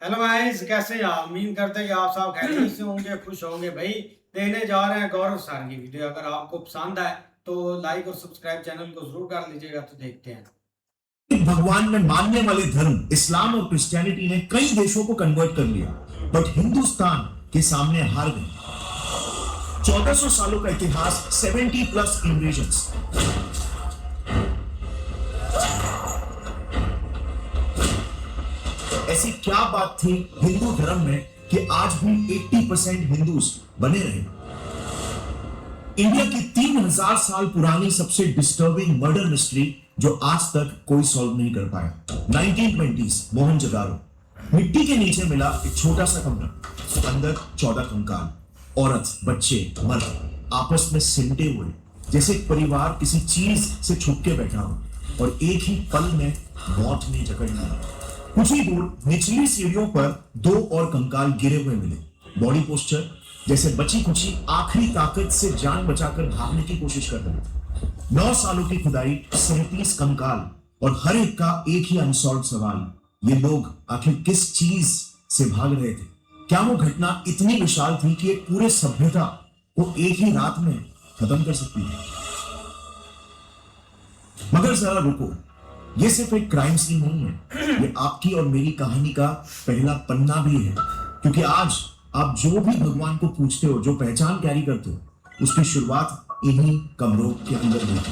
Hello guys, कैसे हैं आप? उम्मीद करते हैं कि आप सब खैरियत से होंगे, खुश होंगे। भाई देखने जा रहे हैं गौरव सर की वीडियो। अगर आपको पसंद आए तो लाइक और सब्सक्राइब चैनल को जरूर कर लीजिएगा। तो देखते हैं। भगवान में मानने वाले धर्म इस्लाम और क्रिश्चियनिटी ने कई देशों को कन्वर्ट कर लिया, बट हिंदुस्तान के सामने हार गए। 1400 सालों का इतिहास, 70 प्लस इन्वेजन्स। ऐसी क्या बात थी हिंदू धर्म में कि आज भी 80% हिंदूज बने रहे? इंडिया की 3000 साल पुरानी सबसे डिस्टर्बिंग मर्डर मिस्ट्री जो आज तक कोई सॉल्व नहीं कर पाया। 1920s मोहनजोदारो। मिट्टी के नीचे मिला एक छोटा सा कमरा, अंदर 14 कंकाल, औरत, बच्चे, मर्द आपस में सिमटे हुए, जैसे एक परिवार किसी चीज से छुप के बैठा हो और एक ही पल में मौत ने जकड़ लिया। कुछ ही दूर निचली सीढ़ियों पर 2 और कंकाल गिरे हुए मिले। बॉडी पोस्चर जैसे बची खुची आखिरी ताकत से जान बचाकर भागने की कोशिश कर रहे। 9 सालों की खुदाई, 37 कंकाल और हर एक का एक ही अनसॉल्व सवाल, ये लोग आखिर किस चीज से भाग रहे थे? क्या वो घटना इतनी विशाल थी कि एक पूरे सभ्यता को एक ही रात में खत्म कर सकती थी? मगर जरा रुको, ये सिर्फ एक क्राइम सीन नहीं है, ये आपकी और मेरी कहानी का पहला पन्ना भी है। क्योंकि आज आप जो भी भगवान को पूछते हो, जो पहचान कैरी करते हो, उसकी शुरुआत इन्हीं कमरों के अंदर हुई थी।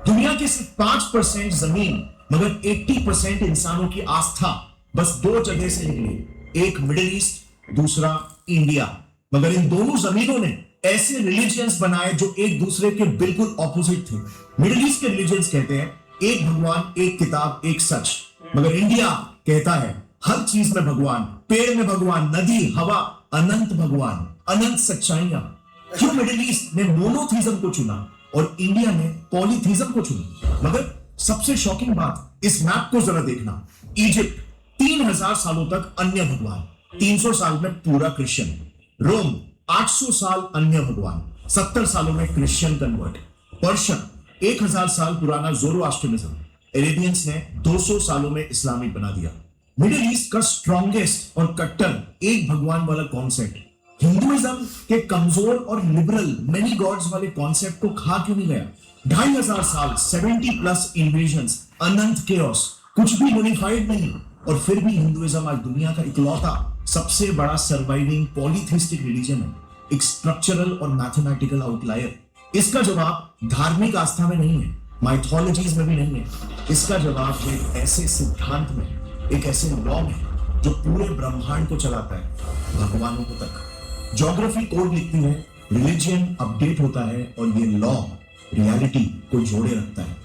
दुनिया की सिर्फ 5% जमीन मगर 80% इंसानों की आस्था बस 2 जगह से निकली, एक मिडिल ईस्ट, दूसरा इंडिया। मगर इन दोनों जमीनों ने ऐसे रिलीजियंस बनाए जो एक दूसरे के बिल्कुल ऑपोजिट थे। मिडिल ईस्ट के रिलीजियंस कहते हैं एक भगवान, एक किताब, एक सच। मगर इंडिया कहता है हर चीज में भगवान, पेड़ में भगवान, नदी, हवा, अनंत भगवान, अनंत सच्चाइयां। क्यों मिडिल ईस्ट ने मोनोथीज्म को चुना और इंडिया ने पॉलीथीज्म को चुना? मगर सबसे शॉकिंग बात, इस मैप को जरा देखना। इजिप्ट 3000 सालों तक अन्य भगवान, 300 साल में पूरा क्रिश्चियन। रोम 800 साल अन्य भगवान, 70 सालों में क्रिश्चियन कन्वर्ट। पर्शियन 1000 साल पुराना ज़ोरोआस्ट्रियनिज्म, अरेबियंस ने 200 सालों में इस्लामिक बना दिया। मिडिल ईस्ट का स्ट्रॉन्गेस्ट और कट्टर एक भगवान वाला कॉन्सेप्ट हिंदुइज्म के कमजोर और लिबरल मेनी गॉड्स वाले कॉन्सेप्ट को खा क्यों नहीं गया? 2500 साल, 70 प्लस इन्वेजन्स, अनंत केओस, कुछ भी यूनिफाइड नहीं। और फिर भी हिंदुइज्म आज दुनिया का इकलौता सबसे बड़ा सर्वाइविंग पॉलीथीस्टिक रिलीजन है, एक स्ट्रक्चरल और मैथमेटिकल आउटलायर। इसका जवाब धार्मिक आस्था में नहीं है, माइथोलॉजीज में भी नहीं है। इसका जवाब एक ऐसे सिद्धांत में, एक ऐसे लॉ में जो पूरे ब्रह्मांड को चलाता है, भगवानों को तक। ज्योग्राफी कोड लिखती है, रिलीजियन अपडेट होता है और ये लॉ रियलिटी को जोड़े रखता है।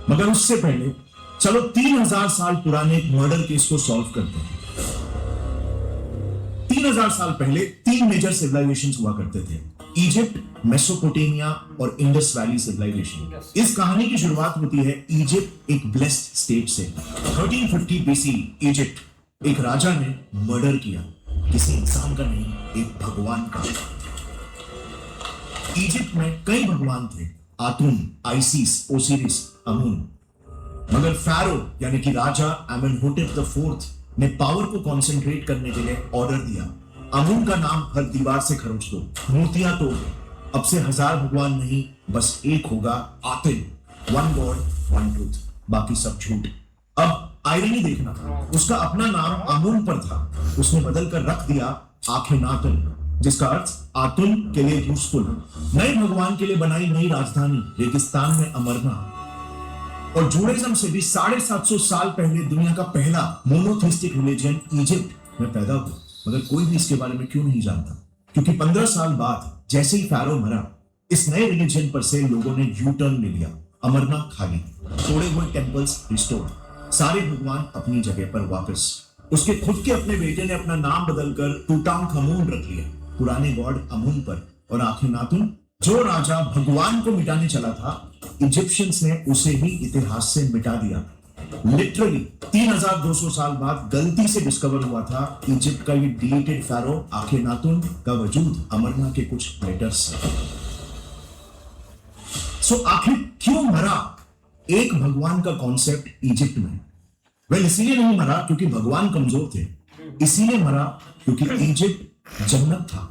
मगर उससे पहले चलो 3000 साल पुराने एक मर्डर केस को सॉल्व करते हैं। 3000 साल पहले 3 मेजर सिविलाइजेशंस हुआ करते थे, इजिप्ट, मेसोपोटामिया और इंडस वैली सिविलाइजेशन। इस कहानी की शुरुआत होती है इजिप्ट एक ब्लेस्ड स्टेट से। 1350 बीसी इजिप्ट, एक राजा ने मर्डर किया, किसी इंसान का नहीं, एक भगवान का। इजिप्ट में कई भगवान थे, आतुन, आइसिस, ओसिरिस, अमून। मगर फैरो यानी कि राजा एमेनहोटेप द फोर्थ ने पावर को कंसंट्रेट करने के लिए ऑर्डर दिया, अमून का नाम हर दीवार से खरोच दो, मूर्तियां तोड़ दो। अब से 1000 भगवान नहीं, बस एक होगा, आतिन, वन गॉड वन ट्रूथ, बाकी सब झूठ। अब आयरनी देखना, उसका अपना नाम अमून पर था, उसने बदल कर रख दिया आखेनातन, जिसका अर्थ आतुन के लिए यूजफुल। नए भगवान के लिए बनाई नई राजधानी रेगिस्तान में अमरना। और जूडाइज्म से भी 750 साल पहले दुनिया का पहला मोनोथीस्टिक रिलीजन इजिप्ट में पैदा हुआ। मगर कोई भी इसके बारे में क्यों नहीं जानता? क्योंकि 15 साल बाद जैसे ही फैरो मरा, इस नए रिलीजन पर से लोगों ने यू टर्न ले लिया। अमरनाथ खाली, तोड़े हुए टेंपल्स रिस्टोर्ड, सारे भगवान अपनी जगह पर वापस। उसके खुद के अपने बेटे ने अपना नाम बदलकर टूटांखमून रख लिया, पुराने गॉड अमून पर। और आखेनातुन, जो राजा भगवान को मिटाने चला था, इजिप्शियंस ने उसे ही इतिहास से मिटा दिया। लिटरली 3200 साल बाद गलती से डिस्कवर हुआ था इजिप्ट का ये डिलीटेड फैरो आखेनातुन का वजूद अमरना के कुछ लेटर्स। सो आखिर क्यों मरा एक भगवान का कॉन्सेप्ट इजिप्ट में? वेल इसीलिए नहीं मरा क्योंकि भगवान कमजोर थे, इसीलिए मरा क्योंकि इजिप्ट जन्नत था।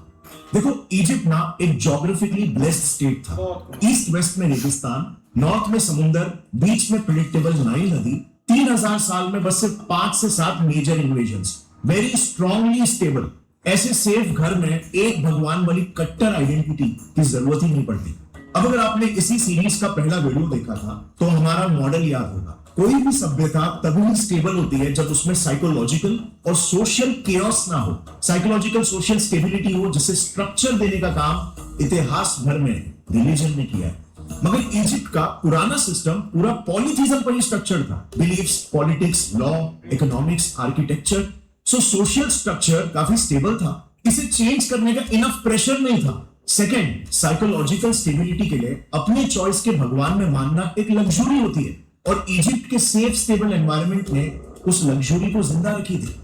देखो इजिप्ट ना एक ज्योग्राफिकली ब्लेस्ड स्टेट था। ईस्ट वेस्ट में रेगिस्तान, नॉर्थ में समुंदर, बीच में प्रेडिक्टेबल नाइल नदी, 3000 साल में बस सिर्फ 5 से 7 major invasions, very strongly stable. ऐसे सेफ घर में एक भगवान वाली कट्टर आइडेंटिटी की जरूरत ही नहीं पड़ती। अब अगर आपने इसी सीरीज का पहला वीडियो देखा था तो हमारा मॉडल याद होगा। कोई भी सभ्यता तभी स्टेबल होती है जब उसमें साइकोलॉजिकल और सोशल केओस ना हो, साइकोलॉजिकल सोशल स्टेबिलिटी हो, जिसे स्ट्रक्चर देने का काम इतिहास भर में रिलीजन ने किया है। मगर इजिप्ट का पुराना सिस्टम पूरा पॉलीथीज्म पर ही स्ट्रक्चर था। Beliefs, politics, law, economics, architecture. So social structure काफी स्टेबल था, इसे चेंज करने का इनफ प्रेशर नहीं था। सेकेंड, साइकोलॉजिकल स्टेबिलिटी के लिए अपने चॉइस के भगवान में मानना एक लग्जरी होती है, और इजिप्ट के सेफ स्टेबल एनवायरनमेंट ने उस लग्जरी को जिंदा रखी थी।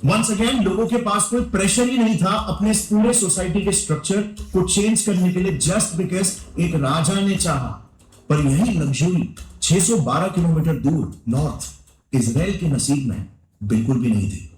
वंस अगेन लोगों के पास कोई प्रेशर ही नहीं था अपने पूरे सोसाइटी के स्ट्रक्चर को चेंज करने के लिए, जस्ट बिकॉज एक राजा ने चाहा। पर यही लग्जरी 612 किलोमीटर दूर नॉर्थ इजराइल के नसीब में बिल्कुल भी नहीं थी।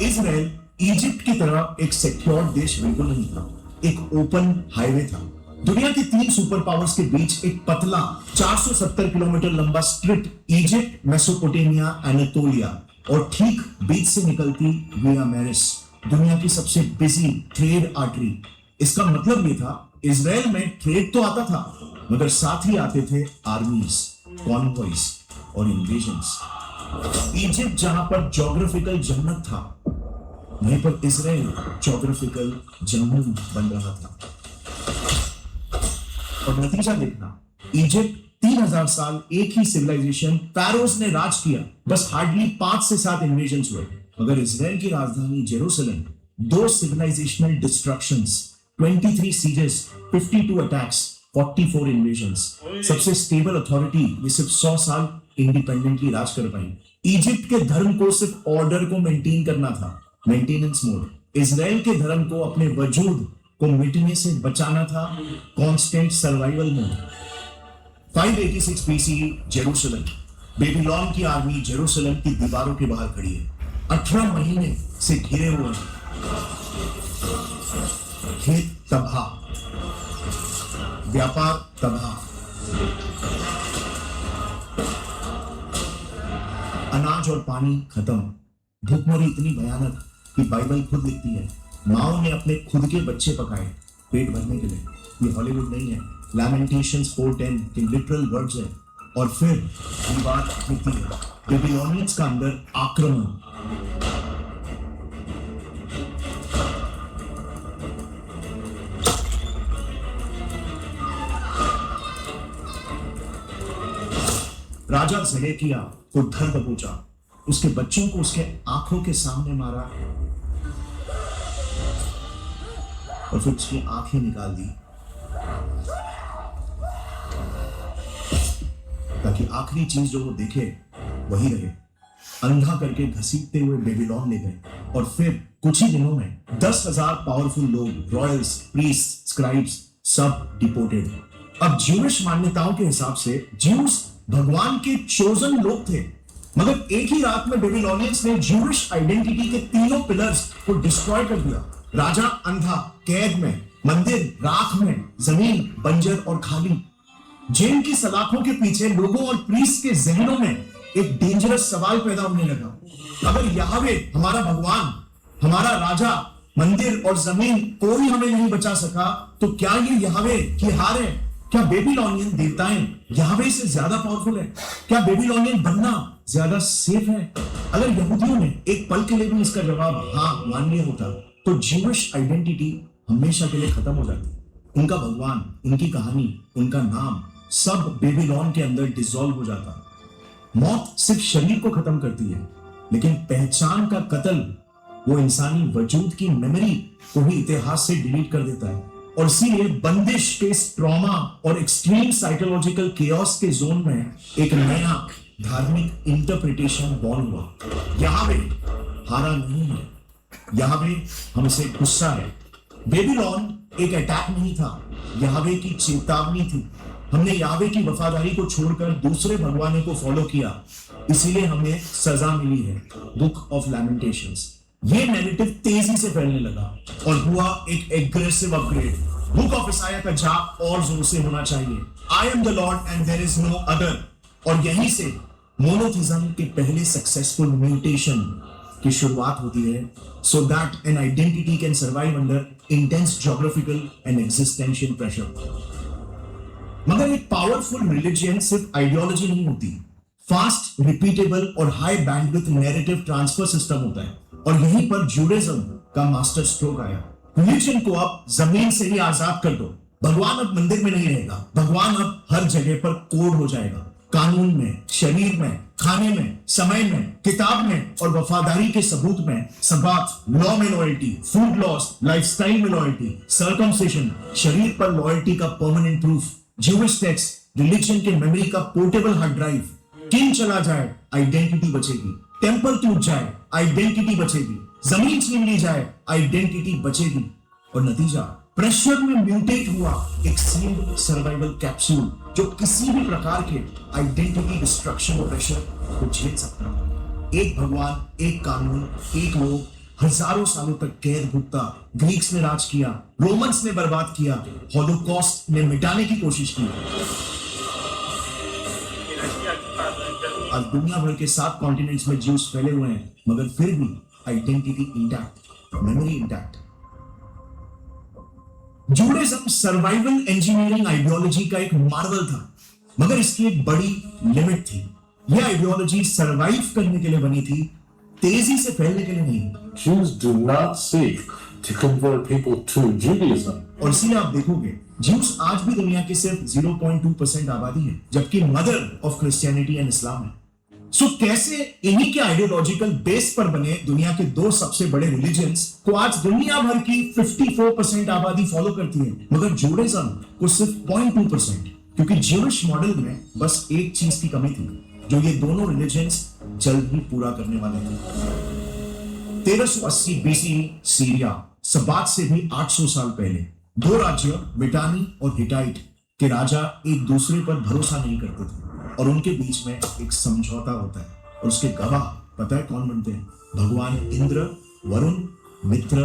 इजराइल इजिप्ट की तरह एक सिक्योर देश बिल्कुल नहीं था, एक ओपन हाईवे था। दुनिया के 3 सुपर पावर्स के बीच एक पतला 470 किलोमीटर लंबा स्ट्रिप, इजिप्ट, मेसोपोटामिया, एनातोलिया, और ठीक बीच से निकलती विया मैरिस, दुनिया की सबसे बिजी ट्रेड आर्टरी। इसका मतलब ये था इजराइल में ट्रेड तो आता था, मगर साथ ही आते थे आर्मीज, कॉन्वॉइस और इन्वेजन्स। इजिप्ट जहां पर ज्योग्राफिकल जन्नत था, वहीं पर इजराइल ज्योग्राफिकल जंगल बन रहा था। और नतीजा देखना, इजिप्ट 3000 साल एक ही सिविलाइजेशन पैरोस ने राज किया, बस हार्डली 5 से 7 इन्वेजन्स हुए। मगर इजराइल की राजधानी Jerusalem 2 civilisational destructions, 23 sieges, 52 attacks, 44 invasions. सबसे स्टेबल अथॉरिटी ये सिर्फ 100 साल इंडिपेंडेंटली राज कर पाई। इजिप्ट के धर्म को सिर्फ ऑर्डर को मेंटेन करना था, मेंटेनेंस मोड। इजराइल के धर्म को अपने वजूद को मिटने से बचाना था, constant survival mode. 586 BCE Jerusalem, Babylon की आर्मी जेरूसलम की दीवारों के बाहर खड़ी है, 18 महीने से घिरे हुए हैं। खेत तबाह, व्यापार तबाह, अनाज और पानी खत्म, भूखमरी इतनी भयानक कि बाइबल खुद लिखती है माओ ने अपने खुद के बच्चे पकाए पेट भरने के लिए। ये हॉलीवुड नहीं है, लैमेंटेशंस 4:10 के लिटरल वर्ड्स है। और फिर दीवार लिखती है बेबीलोनियंस का अंदर आक्रमण। राजा ज़ेडेकिया को धर दबोचा, उसके बच्चों को उसके आंखों के सामने मारा और फिर उसकी आंखें निकाल दी, ताकि आखिरी चीज जो वो देखे वही रहे। अंधा करके घसीटते हुए बेबीलोन ले गए, और फिर कुछ ही दिनों में 10,000 पावरफुल लोग, रॉयल्स, प्रीस्ट, स्क्राइब्स, सब डिपोर्टेड। अब ज्यूइश मान्यताओं के हिसाब से ज्यूस भगवान के चोजन लोग थे, मगर एक ही रात में बेबीलोनियंस ने ज्यूइश आइडेंटिटी के तीनों पिलर्स को डिस्ट्रॉय कर दिया। राजा अंधा, कैद में, मंदिर राख में, जमीन बंजर और खाली। जेल की सलाखों के पीछे लोगों और प्रीस्ट के जहनों में एक डेंजरस सवाल पैदा होने लगा। अगर याहवे हमारा भगवान, हमारा राजा, मंदिर और जमीन कोई हमें नहीं बचा सका, तो क्या ये याहवे की हार है? क्या बेबीलोनियन देवताएं याहवे से ज्यादा पावरफुल है? क्या बेबीलोनियन बनना ज्यादा सेफ है? अगर यहूदियों ने एक पल के लिए भी इसका जवाब हाँ मान लिया होता, तो ज्यूइश आइडेंटिटी हमेशा के लिए खत्म हो जाती। उनका भगवान, उनकी कहानी, उनका नाम सब बेबीलोन के अंदर डिसॉल्व हो जाता। मौत सिर्फ शरीर को खत्म करती है, लेकिन पहचान का कत्ल वो इंसानी वजूद की मेमोरी को भी इतिहास से डिलीट कर देता है। और इसीलिए बंदिश के इस ट्रॉमा और एक्सट्रीम साइकोलॉजिकल केओस के जोन में एक नया धार्मिक इंटरप्रिटेशन बॉर्न हुआ। याहवे हारा नहीं है, याहवे हमसे गुस्सा है। बेबीलोन एक अटैक नहीं था, याहवे की चेतावनी थी। हमने यावे की वफादारी को छोड़कर दूसरे भगवानों को फॉलो किया, इसीलिए हमें सजा मिली है। Book of lamentations. ये नैरेटिव तेजी से फैलने लगा और हुआ एक aggressive upgrade. Book of Isaiah का जाप और जोर से होना चाहिए। I am the Lord and there is no other. और यहीं से मोनोथिज्म के पहले सक्सेसफुल म्यूटेशन की शुरुआत होती है, so that an identity can survive under intense geographical and existential pressure. मगर एक पावरफुल रिलीजन सिर्फ आइडियोलॉजी नहीं होती, फास्ट, रिपीटेबल और high bandwidth narrative transfer system होता है। और यहीं पर जुडाइज्म का मास्टर स्ट्रोक आया। रिलीजन को अब जमीन से ही आजाद कर दो। भगवान अब मंदिर में नहीं रहेगा, भगवान अब हर जगह पर कोड हो जाएगा। कानून में, शरीर में, खाने में, समय में, किताब में और वफादारी के सबूत में। सबात, लॉ में लॉयल्टी, फूड लॉस, लाइफस्टाइल में लॉयल्टी, सर्कमसिशन, शरीर पर लॉयल्टी का permanent proof, Jewish text, religion के मेमोरी का पोर्टेबल हार्ड ड्राइव। किंग चला जाए, आइडेंटिटी बचेगी। टेंपल टूट जाए, आइडेंटिटी बचेगी। जमीन छीन ली जाए, आइडेंटिटी बचेगी। और नतीजा, प्रेशर में म्यूटेट हुआ एक सील्ड सर्वाइवल कैप्सूल जो किसी भी प्रकार के आइडेंटिटी डिस्ट्रक्शन और प्रेशर को झेल सकता है। एक भगवान, एक कानून, एक लोग, हजारों सालों तक कैद भुगता। ग्रीक्स ने राज किया, रोमन्स ने बर्बाद किया, हॉलोकॉस्ट ने मिटाने की कोशिश की। आज दुनिया भर के 7 कॉन्टिनेंट्स में ज्यूस फैले हुए हैं, मगर फिर भी identity intact, memory intact. Judaism survival engineering ideology का एक मार्वल था, मगर इसकी एक बड़ी लिमिट थी। यह आइडियोलॉजी सर्वाइव करने के लिए बनी थी, तेजी से फैलने के लिए नहीं। Jews do not seek to convert people to Judaism. और इसीलिए आप देखोगे ज्यूस आज भी दुनिया की सिर्फ 0.2% आबादी है, जबकि mother of Christianity and Islam है। सो कैसे इन्हीं के आइडियोलॉजिकल बेस पर बने दुनिया के 2 सबसे बड़े रिलीजन्स को आज दुनिया भर की 54% आबादी फॉलो करती है, मगर जुडाइज्म को सिर्फ 0.2%, क्योंकि ज्यूइश मॉडल में बस एक चीज की कमी थी जो ये दोनों रिलीजन्स जल्द ही पूरा करने वाले थे। 1380 बीसी सीरिया, सबात से भी 800 साल पहले 2 राज्य मिटानी और हिटाइट के राजा एक दूसरे पर भरोसा नहीं करते थे और उनके बीच में एक समझौता होता है और उसके गवाह पता है कौन बनते हैं? भगवान इंद्र, वरुण, मित्र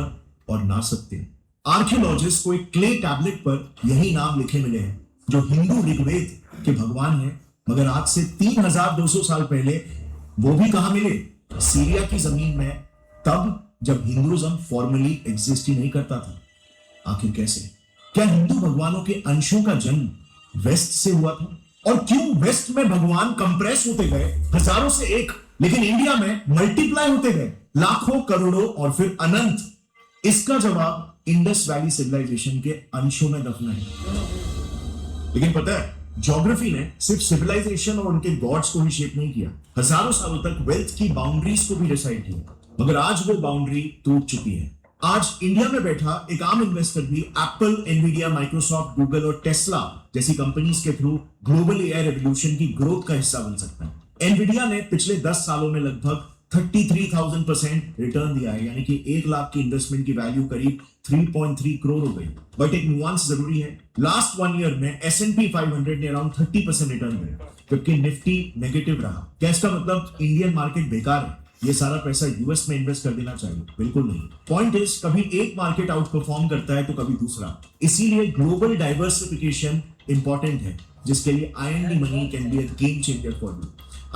और नासत्य। आर्कियोलॉजिस्ट को एक क्ले टैबलेट पर यही नाम लिखे मिले हैं जो हिंदू ऋग्वेद के भगवान हैं, मगर आज से 3200 साल पहले वो भी कहां मिले? सीरिया की जमीन में, तब जब हिंदुइज्म फॉर्मली एग्जिस्ट ही नहीं करता था। आखिर कैसे? क्या हिंदू भगवानों के अंशों का जन्म वेस्ट से हुआ था? और क्यों वेस्ट में भगवान कंप्रेस होते गए हजारों से एक, लेकिन इंडिया में मल्टीप्लाई होते गए लाखों, करोड़ों और फिर अनंत? इसका जवाब इंडस वैली सिविलाइजेशन के अंशों में दफन है। लेकिन पता है, ज्योग्राफी ने सिर्फ सिविलाइजेशन और उनके गॉड्स को ही शेप नहीं किया, हजारों सालों तक वेल्थ की बाउंड्रीज को भी डिसाइड किया, मगर आज वो बाउंड्री टूट चुकी है। आज इंडिया में बैठा एक आम इन्वेस्टर भी एप्पल, एनवीडिया, माइक्रोसॉफ्ट, गूगल और टेस्ला जैसी कंपनीज के थ्रू ग्लोबल एआई रेवोल्यूशन की ग्रोथ का हिस्सा बन सकता है। एनवीडिया ने पिछले 10 सालों में लगभग 33,000% रिटर्न दिया है, यानी कि 1 लाख की इन्वेस्टमेंट की वैल्यू करीब 3.3 करोड़ हो गई। बट एक नुआंस जरूरी है, लास्ट 1 ईयर में S&P 500 ने अराउंड 30% रिटर्न दिया, जबकि निफ्टी नेगेटिव रहा। क्या इसका मतलब इंडियन मार्केट बेकार है, ये सारा पैसा यूएस में इन्वेस्ट कर देना चाहिए? बिल्कुल नहीं। पॉइंट इज, कभी एक मार्केट आउट परफॉर्म करता है तो कभी दूसरा। इसीलिए ग्लोबल डाइवर्सिफिकेशन इंपॉर्टेंट है, जिसके लिए IND money can be a game changer for you.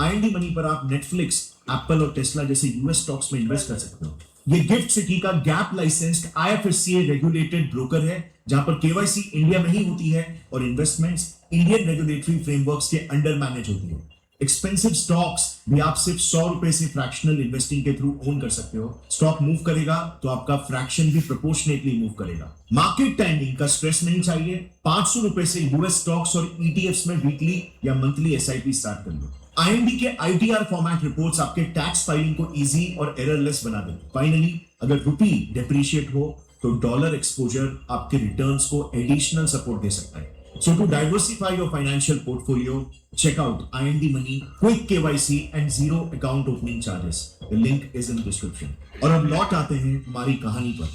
IND money पर आप नेटफ्लिक्स, एप्पल और टेस्ला जैसे यूएस स्टॉक्स में इन्वेस्ट कर सकते हो। ये गिफ्ट सिटी का gap licensed IFSCA regulated broker है, जहां पर KYC इंडिया में ही होती है और इन्वेस्टमेंट्स इंडियन रेगुलेटरी फ्रेमवर्क्स के अंडर मैनेज होती है। एक्सपेंसिव स्टॉक्स भी आप सिर्फ 100 रुपए से फ्रैक्शनल इन्वेस्टिंग के थ्रू ओन कर सकते हो। स्टॉक मूव करेगा तो आपका फ्रैक्शन भी प्रोपोर्शनेटली मूव करेगा। मार्केट टाइमिंग का स्ट्रेस नहीं चाहिए। 500 रुपए से यूएस स्टॉक्स और ETFs में वीकली या मंथली SIP स्टार्ट कर लो। IND के ITR फॉर्मेट रिपोर्ट्स आपके टैक्स फाइलिंग को इजी और एररलेस बना देंगे। फाइनली, अगर रुपी डेप्रिशिएट हो तो डॉलर एक्सपोजर आपके रिटर्न्स को एडिशनल सपोर्ट दे सकता है। So to diversify your financial portfolio, check out IND Money, quick KYC and zero account opening charges. The link is in the description. और अब लौट आते हैं हमारी कहानी पर।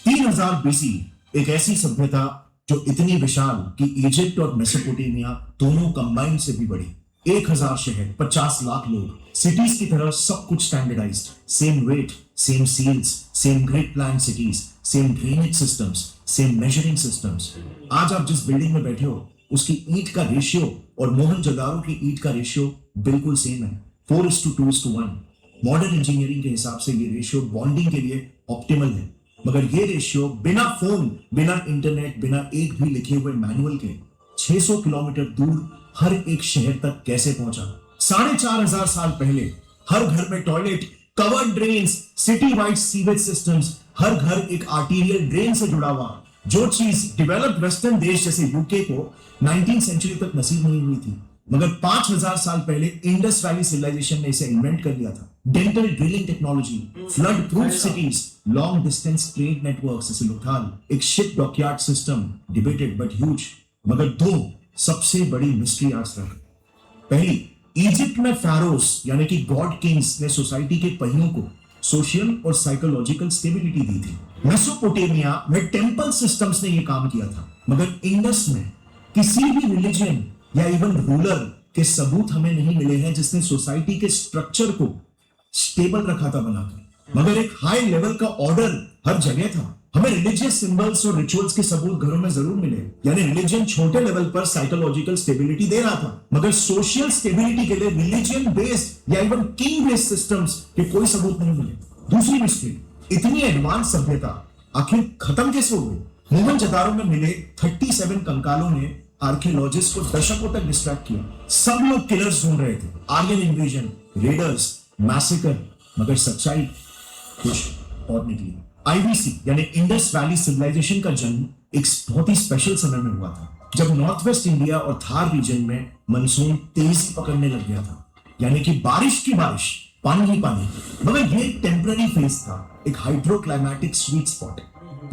3000 BC एक ऐसी सभ्यता जो इतनी विशाल कि इजिप्ट और मेसोपोटामिया दोनों कंबाइंड से भी बड़ी। 1000 शहर, 50 लाख लोग, सिटीज की तरह सब कुछ standardised, same weight, same seals, same grid plan cities, same drainage systems, same measuring systems. आज आप जिस बिल्डिंग में बैठे हो उसकी ईंट का रेशियो और मोहनजोदारो की ईंट का रेशियो बिल्कुल सेम है, 4:2:1। मॉडर्न इंजीनियरिंग के हिसाब से ये रेशियो बॉन्डिंग के लिए ऑप्टिमल है, मगर ये रेशियो बिना फोन, बिना इंटरनेट, बिना एक भी लिखे हुए मैनुअल के 600 किलोमीटर दूर हर एक शहर तक कैसे पहुंचा? 4500 साल पहले हर घर में toilet, covered drains, city wide sewage systems, हर घर एक आर्टीरियल ड्रेन से जुड़ा हुआ, जो चीज डेवलप्ड वेस्टर्न देश जैसे यूके को 19th सेंचुरी तक नसीब नहीं हुई थी, मगर 5000 साल पहले इंडस वैली सिविलाइजेशन ने इसे इन्वेंट कर लिया था। Dental drilling technology, flood proof cities, long distance trade networks जैसे लोथाल, एक ship dockyard system, debated but huge. मगर दो सबसे बड़ी मिस्ट्री आज तक। पहली, इजिप्ट में फैरोस यानी कि गॉड किंग्स ने सोसाइटी के पहियों को सोशल और साइकोलॉजिकल स्टेबिलिटी दी थी। मेसोपोटामिया में टेंपल सिस्टम्स ने यह काम किया था, मगर इंडस में किसी भी रिलीजन या इवन रूलर के सबूत हमें नहीं मिले हैं जिसने सोसाइटी के स्ट्रक्चर को स्टेबल रखा था बनाकर। मगर एक हाई लेवल का ऑर्डर हर जगह था। हमें रिलीजियस सिंबल्स और रिचुअल्स के सबूत घरों में जरूर मिले, यानी रिलीजन छोटे लेवल पर साइकोलॉजिकल स्टेबिलिटी दे रहा था, मगर सोशल स्टेबिलिटी के लिए रिलीजन बेस्ड या इवन किंग बेस्ड सिस्टम्स के कोई सबूत नहीं मिले। दूसरी मिस्ट्री, इतनी एडवांस सभ्यता आखिर खत्म कैसे हो गई? मोहनजोदारो में मिले 37 कंकालों ने आर्कियोलॉजिस्ट को दशकों तक डिस्ट्रैक्ट किया। सब लोग किलर्स ढूंढ रहे थे, आर्यन इन्वेजन, रेडर्स, मैसेकर, मगर सच्चाई कुछ और निकली। आईवीसी यानी इंडस वैली सिविलाइजेशन का जन्म एक बहुत ही स्पेशल समय में हुआ था, जब नॉर्थ वेस्ट इंडिया और थार रीजन में मानसून तेजी पकड़ने लग गया था, यानी कि बारिश की बारिश, पानी ही पानी। मगर ये एक टेम्पररी फेज था, एक हाइड्रोक्लाइमेटिक स्वीट स्पॉट।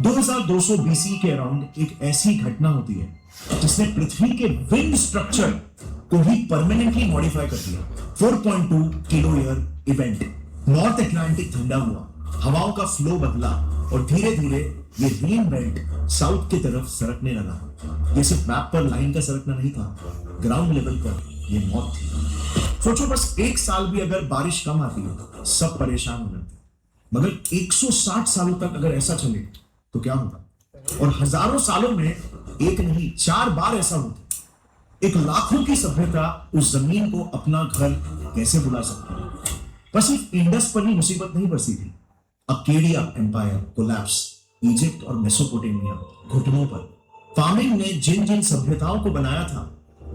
2200 बीसी के अराउंड एक ऐसी घटना होती है जिसने पृथ्वी के विंड स्ट्रक्चर को ही परमानेंटली मॉडिफाई कर दिया। 4.2 kilo year event. North Atlantic ठंडा हुआ, हवाओं का फ्लो बदला और धीरे धीरे ये रेन बेल्ट साउथ की तरफ सरकने लगा। ये सिर्फ मैप पर लाइन का सरकना नहीं था, ग्राउंड लेवल पर ये मौत थी। सोचो बस एक साल भी अगर बारिश कम आती है सब परेशान हो जाते, मगर 160 सालों तक अगर ऐसा चले तो क्या होगा? और हजारों सालों में एक नहीं 4 बार ऐसा होता। एक लाखों की सभ्यता उस जमीन को अपना घर कैसे बुला सकती है? बस सिर्फ इंडस पर ही मुसीबत नहीं बरसी थी, अकेडिया एम्पायर कोलैप्स, इजिप्ट और मेसोपोटामिया घुटनों पर। फार्मिंग ने जिन जिन सभ्यताओं को बनाया था,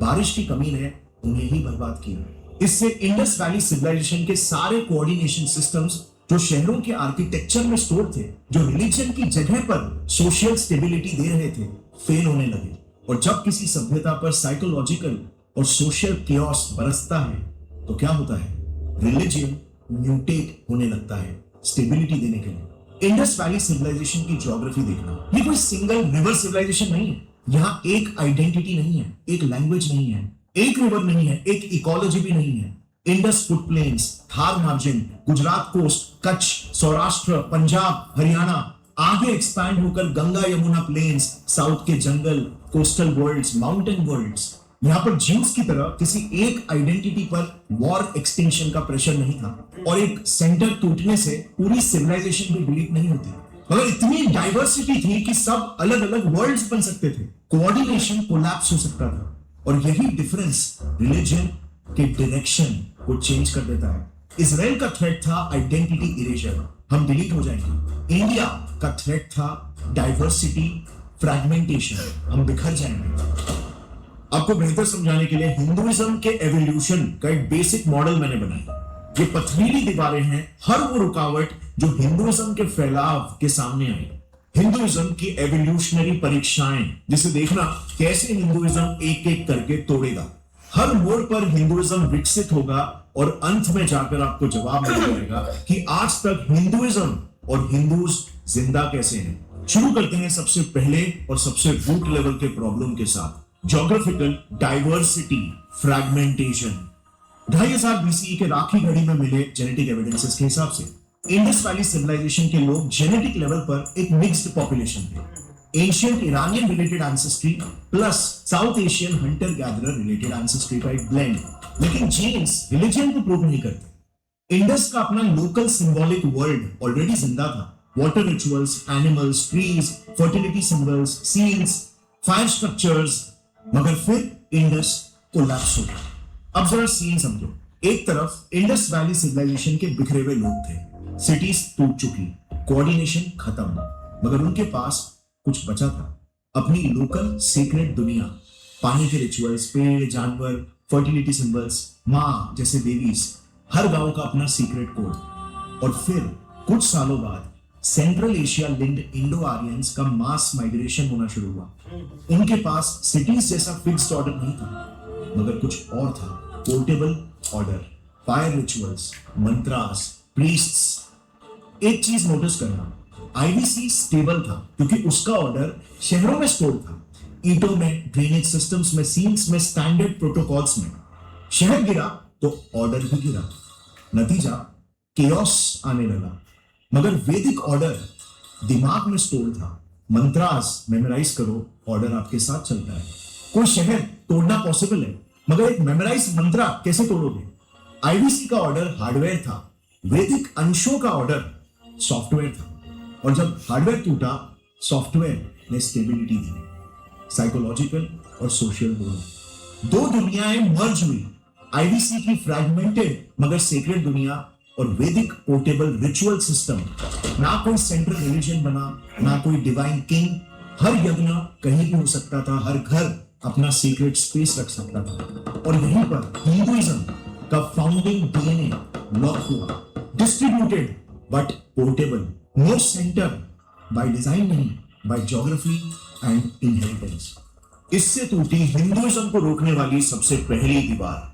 बारिश की कमी ने उन्हें ही बर्बाद किया। इससे इंडस वैली सिविलाइजेशन के सारे कोऑर्डिनेशन सिस्टम्स जो शहरों के आर्किटेक्चर में स्टोर थे, जो रिलीजन की जगह पर सोशल स्टेबिलिटी दे रहे थे, फेल होने लगे। और जब किसी सभ्यता पर साइकोलॉजिकल और सोशल केओस बरसता है तो क्या होता है? रिलीजन म्यूटेट होने लगता है स्टेबिलिटी देने के लिए। इंडस वैली सिविलाइजेशन की ज्योग्राफी देखना, ये कोई सिंगल रिवर सिविलाइजेशन नहीं है। यहाँ एक आइडेंटिटी नहीं है, एक लैंग्वेज नहीं है, एक रिवर नहीं है, एक इकोलॉजी भी नहीं है। Indus foot plains, Thar margin, Gujarat coast, Kutch, Saurashtra, Punjab, Haryana, आगे एक्सपैंड होकर गंगा यमुना प्लेन्स, साउथ के जंगल, कोस्टल वर्ल्ड्स, माउंटेन वर्ल्ड्स। यहाँ पर जीव्स की तरह किसी एक आइडेंटिटी पर वॉर एक्सटिंक्शन का प्रेशर नहीं था, और एक सेंटर टूटने से पूरी सिविलाइजेशन भी डिलीट नहीं होती। मगर इतनी डाइवर्सिटी थी कि सब अलग अलग वर्ल्ड्स बन सकते थे, कोऑर्डिनेशन कोलैप्स हो सकता था। और यही डिफरेंस रिलीजन के डायरेक्शन को चेंज कर देता है। इजराइल का थ्रेट था आइडेंटिटी इरेजर, हम डिलीट हो जाएंगे। इंडिया का थ्रेट था डाइवर्सिटी फ्रैगमेंटेशन, हम बिखर जाएंगे। आपको बेहतर समझाने के लिए हिंदुइज्म के एवोल्यूशन का एक बेसिक मॉडल मैंने बनाया। ये पथरीली दीवारें हैं हर वो रुकावट जो हिंदुइज्म के फैलाव के सामने आई। हिंदुइज्म की एवोल्यूशनरी परीक्षाएं, जिसे देखना कैसे हिंदुइज्म एक एक करके तोड़ेगा। हर मोड़ पर हिंदुइज्म विकसित होगा और अंत में जाकर आपको जवाब मिल जाएगा कि आज तक हिंदुइज्म और हिंदूज जिंदा कैसे हैं। शुरू करते हैं सबसे पहले और सबसे रूट लेवल के प्रॉब्लम के साथ, ज्योग्राफिकल डाइवर्सिटी फ्रैगमेंटेशन। 2500 बीसीई के राखी घड़ी में मिले जेनेटिक एविडेंसेस के हिसाब से इंडस वैली सिविलाइजेशन के लोग जेनेटिक लेवल पर एक मिक्स्ड पॉपुलेशन थे। Ancient Iranian related ancestry plus south Asian Hunter gatherer related ancestry का एक ब्लेंड। लेकिन जीन्स रिलीजन को प्रूव नहीं करते। इंडस का अपना लोकल सिंबॉलिक वर्ल्ड ऑलरेडी जिंदा था। Water rituals, animals, trees, fertility symbols, seals, fire structures, मगर फिर इंडस कोलैप्स हो गया। अब जरा सीन समझो। एक तरफ इंडस वैली सिविलाइजेशन के बिखरे हुए लोग थे, सिटीज टूट चुकी, कोऑर्डिनेशन खत्म, मगर उनके पास कुछ बचा था, अपनी लोकल सीक्रेट दुनिया, पानी के रिचुअल्स, पेड़, जानवर, फर्टिलिटी सिंबल्स, माँ जैसे देवीज, हर गांव का अपना सीक्रेट कोड। और फिर कुछ सालों बाद Central Asia linked Indo Aryans का मास माइग्रेशन होना शुरू हुआ। उनके पास सिटीज जैसा फिक्स्ड ऑर्डर नहीं था, मगर कुछ और था, portable order, fire rituals, mantras, priests. एक चीज नोटिस करना, आईवीसी स्टेबल था क्योंकि उसका ऑर्डर शहरों में स्टोर था, ईंटों में, ड्रेनेज सिस्टम्स में, सील्स में, स्टैंडर्ड प्रोटोकॉल्स में। शहर गिरा तो ऑर्डर भी गिरा, नतीजा केओस आने लगा। मगर वैदिक ऑर्डर दिमाग में स्टोर था, मंत्रास मेमोराइज करो, ऑर्डर आपके साथ चलता है। कोई शहर तोड़ना पॉसिबल है, मगर एक मेमोराइज मंत्रा कैसे तोड़ोगे? आईवीसी का ऑर्डर हार्डवेयर था, वैदिक अंशों का ऑर्डर सॉफ्टवेयर था। और जब हार्डवेयर टूटा, सॉफ्टवेयर ने स्टेबिलिटी दी, साइकोलॉजिकल और सोशल दोनों। दो दुनियाएं मर्ज हुई, आईवीसी की फ्रैगमेंटेड मगर सीक्रेट दुनिया और वैदिक पोर्टेबल रिचुअल सिस्टम। ना कोई सेंट्रल रिलीजन बना, ना कोई डिवाइन किंग, हर यज्ञ कहीं भी हो सकता था, हर घर अपना सीक्रेट स्पेस रख सकता था। और यहीं पर हिंदुइज्म का फाउंडिंग डीएनए लॉक हुआ, distributed but portable, no centre, by design नहीं, बाय ज्योग्राफी एंड इनहेरिटेंस। इससे टूटी हिंदुइज्म को रोकने वाली सबसे पहली दीवार।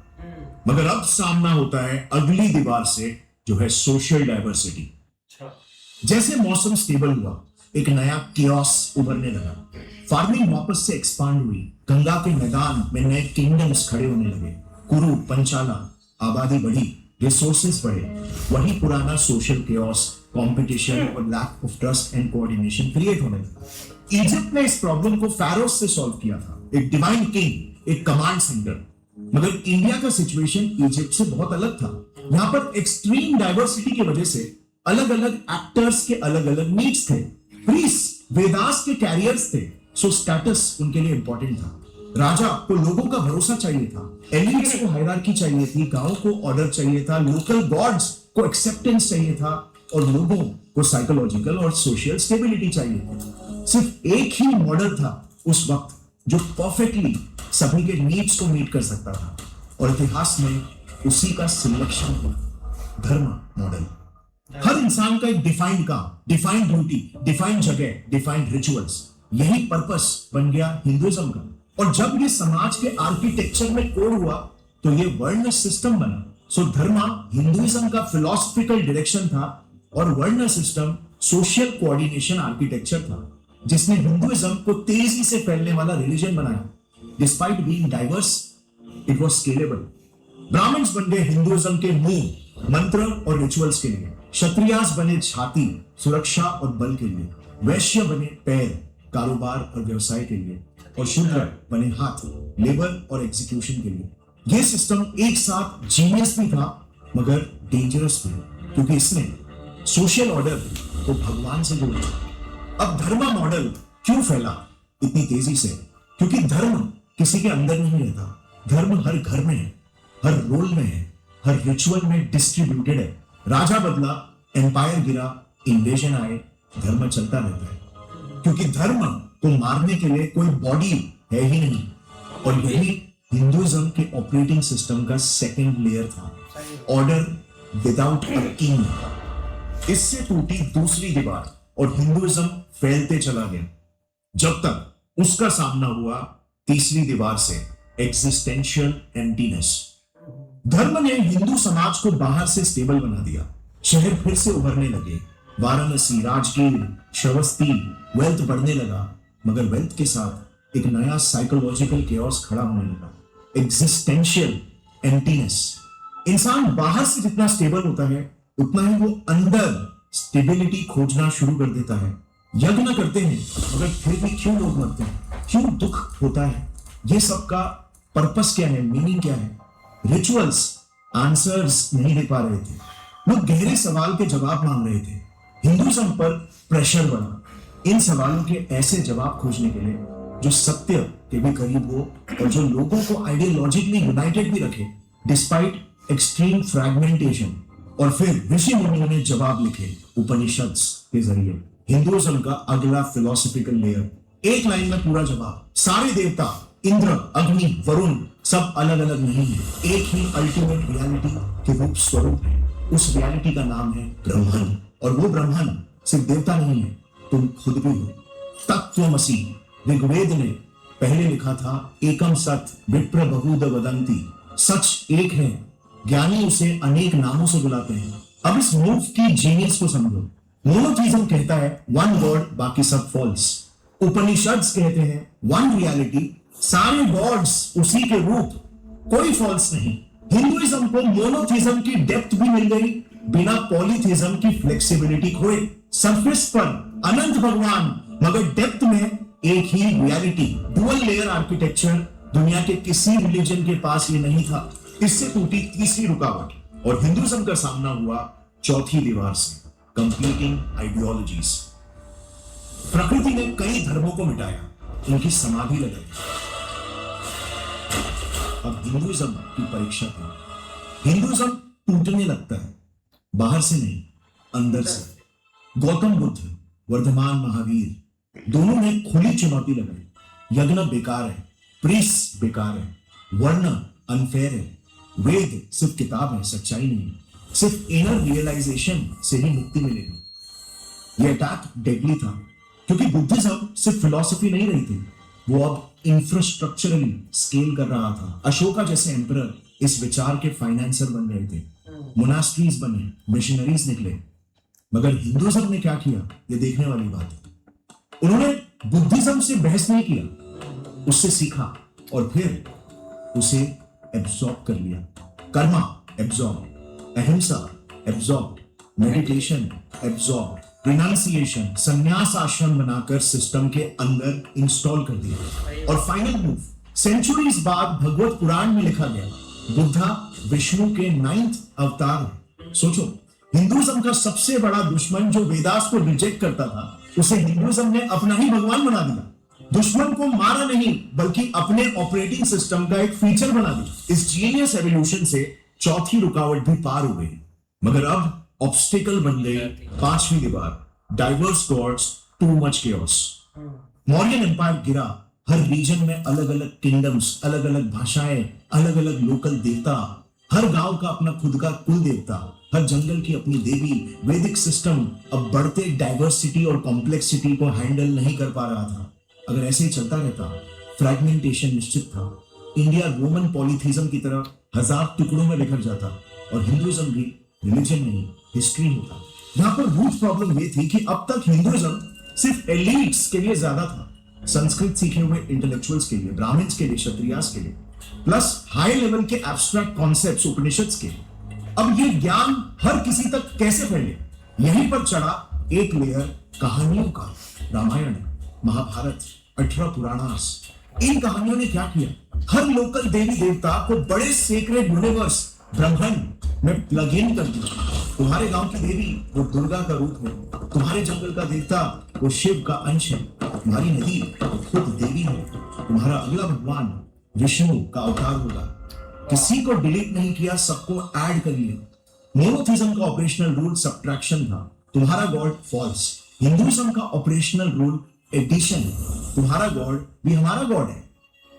मगर अब सामना होता है अगली दीवार से, जो है सोशल डाइवर्सिटी। जैसे मौसम स्टेबल हुआ, एक नया कियोस उभरने लगा, फार्मिंग वापस से एक्सपांड हुई, गंगा के मैदान में नए किंगडम्स खड़े होने लगे, कुरु, पंचाला, आबादी बढ़ी, रिसोर्सेस बढ़े, वही पुराना सोशल केओस, कंपटीशन और lack of trust and coordination create होने लगा। इजिप्ट ने इस प्रॉब्लम को फेरोस से सॉल्व किया था, एक डिवाइन किंग, एक कमांड सेंटर। मगर इंडिया का सिचुएशन इजिप्ट से बहुत अलग था। यहां पर एक्सट्रीम डाइवर्सिटी की वजह से अलग अलग एक्टर्स के अलग अलग नीड्स थे। प्रीस्ट वेदास के कैरियर्स थे, सो स्टेटस उनके लिए इंपॉर्टेंट था। राजा को लोगों का भरोसा चाहिए था, एलिट्स को हायरार्की चाहिए थी, गांव को ऑर्डर चाहिए था, लोकल गॉड्स को एक्सेप्टेंस चाहिए था, और लोगों को साइकोलॉजिकल और सोशल स्टेबिलिटी चाहिए थी। सिर्फ एक ही मॉडल था उस वक्त जो परफेक्टली सभी के नीड्स को मीट कर सकता था, और इतिहास में उसी का सिलेक्शन हुआ, धर्म मॉडल। हर इंसान का एक डिफाइंड काम, डिफाइंड ड्यूटी, डिफाइंड जगह, डिफाइंड रिचुअल्स, यही पर्पस बन गया हिंदुइज्म का। और जब ये समाज के आर्किटेक्चर में कोड हुआ तो ये वर्ण सिस्टम बना। सो धर्म हिंदुइज्म का फिलोसफिकल डायरेक्शन था और वर्ण सिस्टम सोशल कोऑर्डिनेशन आर्किटेक्चर था, जिसने हिंदुइज्म को तेजी से फैलने वाला रिलीजन बनाया। Despite being diverse, it was scalable. Brahmins बन गए हिंदुइज्म के मुंह, मंत्र और रिचुअल्स के लिए, क्षत्रियास बने छाती, सुरक्षा और बल के लिए, वैश्य बने पैर, कारोबार और व्यवसाय के लिए, और शूद्र बने हाथ, लेबर और एग्जीक्यूशन के लिए। यह सिस्टम एक साथ जीनियस भी था मगर डेंजरस भी, क्योंकि इसने सोशल ऑर्डर को भगवान से जोड़ा। अब धर्म मॉडल क्यों फैला इतनी तेजी से? क्योंकि धर्म किसी के अंदर नहीं रहता, धर्म हर घर में है, हर रोल में है, हर रिचुअल में डिस्ट्रीब्यूटेड है। राजा बदला, एम्पायर गिरा, इन्वेजन आए, धर्म चलता रहता है, क्योंकि धर्म को मारने के लिए कोई बॉडी है ही नहीं। और यही हिंदुइज्म के ऑपरेटिंग सिस्टम का सेकंड लेयर था, ऑर्डर विदाउट अ किंग। इससे टूटी दूसरी दीवार और हिंदुइज्म फैलते चला गया, जब तक उसका सामना हुआ तीसरी दीवार से, एग्जिस्टेंशियल एम्प्टीनेस। धर्म ने हिंदू समाज को बाहर से स्टेबल बना दिया, शहर फिर से उभरने लगे, वाराणसी, राजगीर, श्रावस्ती, वेल्थ बढ़ने लगा, मगर वेल्थ के साथ एक नया साइकोलॉजिकल केओस खड़ा होने लगा, एग्जिस्टेंशियल एम्प्टीनेस। इंसान बाहर से जितना स्टेबल होता है उतना ही वो अंदर स्टेबिलिटी खोजना शुरू कर देता है। यज्ञ करते हैं मगर फिर भी क्यों लोग मरते हैं, क्यों दुख होता है, ये सब का पर्पस क्या है, मीनिंग क्या है? रिचुअल्स आंसर्स नहीं दे पा रहे थे, लोग गहरे सवाल के जवाब मांग रहे थे। हिंदुइज्म पर प्रेशर बढ़ा इन सवालों के ऐसे जवाब खोजने के लिए जो सत्य के भी करीब हो और जो लोगों को आइडियोलॉजिकली यूनाइटेड भी रखे डिस्पाइट एक्सट्रीम फ्रैगमेंटेशन। और फिर ऋषि मुनियों ने जवाब लिखे उपनिषद के जरिए। हिंदुइज्म का अगला फिलोसफिकल लेयर, एक लाइन में पूरा जवाब। सारे देवता इंद्र, अग्नि, वरुण सब अलग अलग नहीं है, एक ही अल्टीमेट रियलिटी के रूप स्वरूप है। उस रियलिटी का नाम है ब्रह्मन, और वो ब्रह्मन सिर्फ देवता नहीं है, तुम खुद भी हो। तत्वमसि ऋग्वेद ने पहले लिखा था एकम सत विप्र बहुध वदंती, सच एक है, ज्ञानी उसे अनेक नामों से बुलाते हैं। अब इस मूव की जीनियस को समझो। मोनोथीज्म कहता है वन गॉड बाकी सब फॉल्स। उपनिषद्स कहते हैं वन रियलिटी सारे गॉड्स उसी के रूप, कोई फॉल्स नहीं। हिंदुइज्म को मोनोथीज्म की डेप्थ भी मिल गई बिना पॉलीथीज्म की फ्लेक्सिबिलिटी खोए। सरफेस पर अनंत भगवान मगर डेप्थ में एक ही रियलिटी। डुअल लेयर आर्किटेक्चर दुनिया के किसी रिलीजन के पास ये नहीं था। इससे टूटी तीसरी रुकावट और हिंदुइज्म का सामना हुआ चौथी दीवार से, कंप्लीटिंग आइडियोलॉजीज। प्रकृति ने कई धर्मों को मिटाया, उनकी समाधि लगाई। अब हिंदुइज्म की परीक्षा थी। हिंदुइज्म टूटने लगता है, बाहर से नहीं अंदर से। गौतम बुद्ध, वर्धमान महावीर दोनों ने खुली चुनौती लगाई। यज्ञ बेकार है, प्रीस्ट बेकार है, वर्ण अनफेयर है, वेद सिर्फ किताब है, सच्चाई नहीं। सिर्फ इनर रियलाइजेशन से ही मुक्ति मिलेगी। यह अटैक डेडली था क्योंकि बुद्धिज्म सिर्फ फिलॉसफी नहीं रही थी, वो अब इंफ्रास्ट्रक्चरली स्केल कर रहा था। अशोका जैसे एम्परर इस विचार के फाइनेंसर बन रहे थे, मोनास्ट्रीज बने, मिशनरीज निकले। मगर हिंदुइज्म ने क्या किया, ये देखने वाली बात है। उन्होंने बुद्धिज्म से बहस नहीं किया, उससे सीखा और फिर उसे एब्सॉर्ब कर लिया। कर्मा एब्सॉर्ब, अहिंसा एब्सॉर्ब, मेडिटेशन एब्सॉर्ब, रिनाउंसिएशन, संन्यास आश्रम बनाकर सिस्टम के अंदर इंस्टॉल कर दिया। और फाइनल मूव सेंचुरीज बाद भगवत पुराण में लिखा गया, बुद्धा विष्णु के 9th अवतार है। सोचो, हिंदुइज्म का सबसे बड़ा दुश्मन जो वेदास को रिजेक्ट करता था, उसे हिंदुइज्म ने अपना ही भगवान बना दिया। दुश्मन को मारा नहीं बल्कि अपने ऑपरेटिंग सिस्टम का एक फीचर बना दिया। इस जीनियस एवोल्यूशन से चौथी रुकावट भी पार हो गई, मगर अब ऑब्स्टिकल बन गई पांचवी दीवार, diverse gods, too much chaos. Mauryan empire गिरा, हर रीजन में अलग अलग किंगडम्स, अलग अलग भाषाएं, अलग अलग लोकल देवता, हर गांव का अपना खुद का कुल देवता, हर जंगल की अपनी देवी। वैदिक सिस्टम अब बढ़ते डाइवर्सिटी और कॉम्प्लेक्सिटी को हैंडल नहीं कर पा रहा था। अगर ऐसे ही चलता रहता, फ्रैगमेंटेशन निश्चित था। इंडिया रोमन पॉलीथीज्म की तरह 1000 टुकड़ों में बिखर जाता और हिंदुइज्म भी रिलीजन नहीं हिस्ट्री होता। यहां पर रूट प्रॉब्लम ये थी कि अब तक हिंदुइज्म सिर्फ एलिट्स के लिए ज्यादा था, संस्कृत सीखे हुए इंटेलेक्चुअल्स के लिए, ब्राह्मण्स के लिए, क्षत्रियास के लिए, प्लस हाई लेवल के एब्स्ट्रैक्ट कॉन्सेप्ट्स उपनिषद्स के। अब ये ज्ञान हर किसी तक कैसे फैले, यहीं पर चढ़ा एक लेयर कहानियों का। रामायण, महाभारत, 18 पुराणास, इन कहानियों ने क्या किया, हर लोकल देवी देवता को बड़े सेक्रेड यूनिवर्स ब्रह्मांड में प्लग इन कर दिया। तुम्हारे गांव की देवी वो दुर्गा का रूप है, तुम्हारे जंगल का देवता वो शिव का अंश है, तुम्हारी नदी खुद देवी है, तुम्हारा अगला भगवान विष्णु का अवतार होगा। किसी को डिलीट नहीं किया, सबको ऐड कर लिया। मोनोथीज्म का ऑपरेशनल रूल सब्ट्रैक्शन था, तुम्हारा गॉड फॉल्स। हिंदुइज्म का ऑपरेशनल रूल एडिशन, तुम्हारा गॉड भी हमारा गॉड है।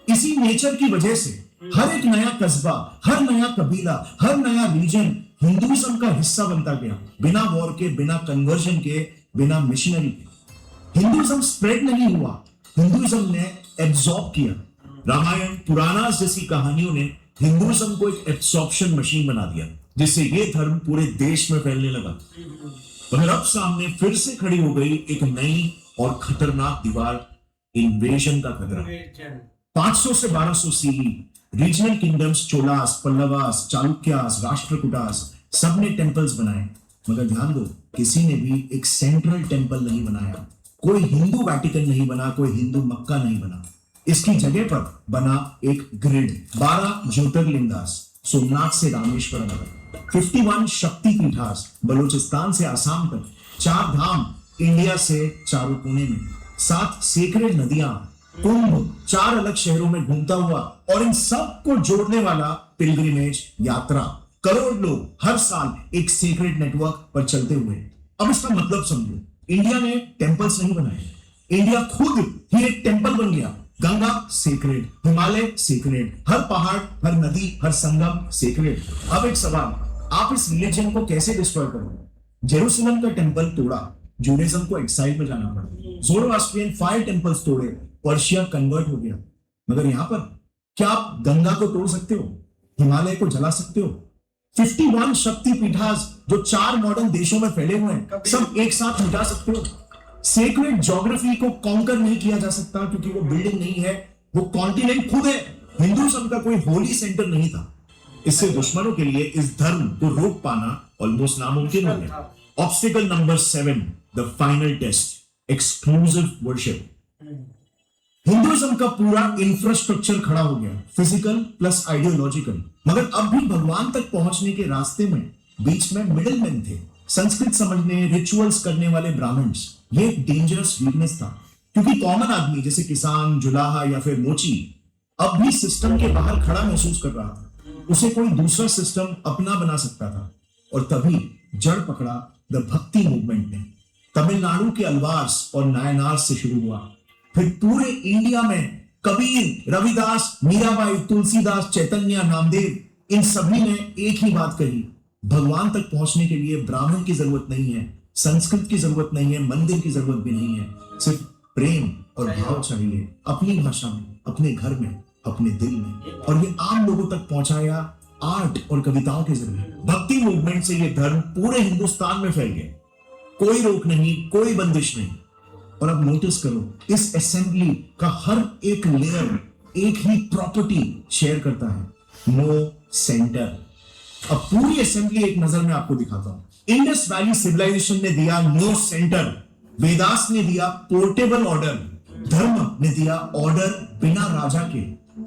इसी नेचर की वजह से हर एक नया कस्बा, हर नया कबीला, हर नया रीजन हिंदुइज्म का हिस्सा बनता गया, बिना वॉर के, बिना कन्वर्जन के, बिना मिशनरी के। हिंदुइज्म स्प्रेड नहीं हुआ, हिंदुइज्म ने एब्सॉर्ब किया। रामायण, पुराणास जैसी कहानियों ने हिंदुइज्म को एक एब्सॉर्प्शन मशीन बना दिया, जिससे ये धर्म पूरे देश में फैलने लगा। मगर अब सामने फिर से खड़ी हो गई एक नई और खतरनाक दीवार, इन्वेजन का खतरा। 500 से 1200 CE regional kingdoms, Cholas, Pallavas, Chalukyas, Rashtrakutas, सबने टेंपल्स बनाए। मगर ध्यान दो, किसी ने भी एक सेंट्रल टेंपल नहीं बनाया। कोई हिंदू वैटिकन नहीं बना, कोई हिंदू मक्का नहीं बना। इसकी जगह पर बना एक ग्रिड, 12 ज्योतिर्लिंगास, सोमनाथ से रामेश्वरम तक, 51 शक्ति पीठास, बलूचिस्तान से आसाम तक, 4 धाम इंडिया से चारों कोने में, 7 सेक्रेड नदियां, कुंभ 4 अलग शहरों में घूमता हुआ और इन सब को जोड़ने वाला पिलग्रिमेज यात्रा, करोड़ लोग हर साल एक सेक्रेड नेटवर्क पर चलते हुए। अब इसका मतलब समझो, इंडिया ने टेंपल्स नहीं बनाए, इंडिया खुद ही एक टेंपल बन गया। गंगा सेक्रेड, हिमालय सेक्रेड, हर पहाड़, हर नदी, हर संगम सेक्रेड। अब एक सवाल, आप इस रिलीजन को कैसे डिस्ट्रॉय करोगे? जेरूसलम का टेंपल तोड़ा, जूडाइज्म को एक्साइल में जाना पड़ा, ज़ोरोआस्ट्रियन 5 टेंपल्स तोड़े, पर्शिया कन्वर्ट हो गया। मगर यहां पर क्या आप गंगा को तोड़ सकते हो? हिमालय को जला सकते हो? 51 शक्ति पीठास जो 4 मॉडर्न देशों में फैले हुए हैं, सब एक साथ मिटा सकते हो? सेक्रेड ज्योग्राफी को कॉन्कर नहीं किया जा सकता क्योंकि वो बिल्डिंग नहीं है, वो कॉन्टिनेंट खुद है। हिंदुइज्म का कोई होली सेंटर नहीं था। इससे दुश्मनों के लिए इस धर्म को रोक पाना ऑलमोस्ट नामुमकिन हो गया। Obstacle number 7, the final test, exclusive worship. Hinduism का पूरा इंफ्रास्ट्रक्चर खड़ा हो गया, फिजिकल प्लस आइडियोलॉजिकल, मगर अब भी भगवान तक पहुंचने के रास्ते में बीच में मिडिल मैन थे, संस्कृत समझने, रिचुअल्स करने वाले ब्राह्मण्स। ये एक डेंजरस वीकनेस था क्योंकि कॉमन आदमी जैसे किसान, जुलाहा या फिर मोची अब भी सिस्टम के बाहर खड़ा महसूस कर रहा था। उसे कोई दूसरा सिस्टम अपना बना सकता था और तभी जड़ पकड़ा द भक्ति मूवमेंट ने। तमिलनाडु के अलवार्स और नायनार से शुरू हुआ, फिर पूरे इंडिया में कबीर, रविदास, मीराबाई, तुलसीदास, चैतन्य, नामदेव, इन सभी ने एक ही बात कही, भगवान तक पहुंचने के लिए ब्राह्मण की जरूरत नहीं है, संस्कृत की जरूरत नहीं है, मंदिर की जरूरत भी नहीं है, सिर्फ प्रेम और भाव चाहिए, अपनी भाषा में, अपने घर में, अपने दिल में। और ये आम लोगों तक पहुंचाया आर्ट और कविताओं के जरिए। भक्ति मूवमेंट से ये धर्म पूरे हिंदुस्तान में फैल गए, कोई रोक नहीं, कोई बंदिश नहीं। और अब नोटिस करो, इस असेंबली का हर एक लेयर एक ही प्रॉपर्टी शेयर करता है, नो सेंटर। अब पूरी असेंबली एक नजर में आपको दिखाता हूं। इंडस वैली सिविलाइजेशन ने दिया नो सेंटर, वेदास ने दिया पोर्टेबल ऑर्डर, धर्म ने दिया ऑर्डर बिना राजा के,